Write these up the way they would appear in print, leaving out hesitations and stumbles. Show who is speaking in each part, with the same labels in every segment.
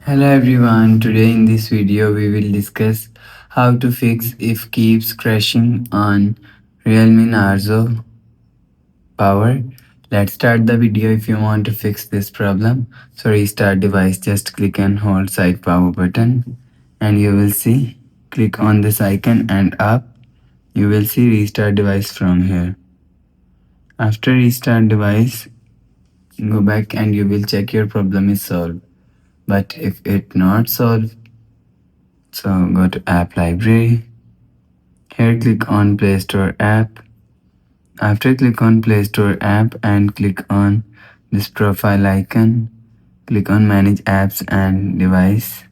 Speaker 1: Hello everyone, today in this video we will discuss how to fix if keeps crashing on Realme Narzo power. Let's start the video. If you want to fix this problem, so restart device, just click and hold side power button and you will see, click on this icon and up, you will see restart device from here. After restart device, go back and you will check your problem is solved. But if it not solved, so go to app library. Here click on Play Store app. After click on Play Store app and click on this profile icon. Click on manage apps and device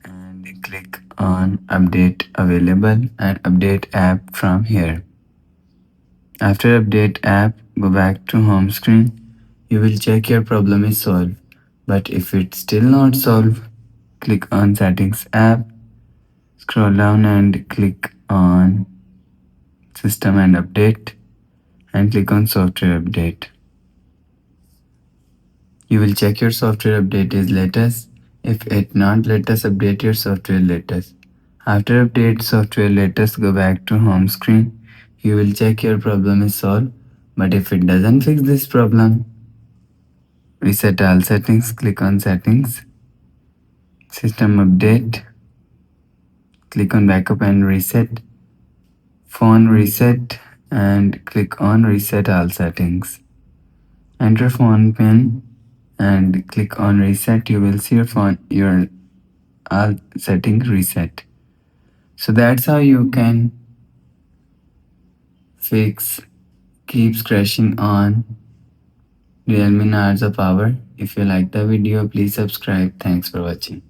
Speaker 1: and click on update available and update app from here. After update app, go back to home screen. You will check your problem is solved. But if it's still not solved, click on settings app. Scroll down and click on system and update and click on software update. You will check your software update is latest. If it not latest, update your software latest. After update software latest, go back to home screen. You will check your problem is solved. But if it doesn't fix this problem, reset all settings, click on settings, system update, click on backup and reset, phone reset and click on reset all settings. Enter phone pin and click on reset. You will see your all settings reset. So that's how you can fix keeps crashing on Realme Narzo power. If you like the video, please subscribe. Thanks for watching.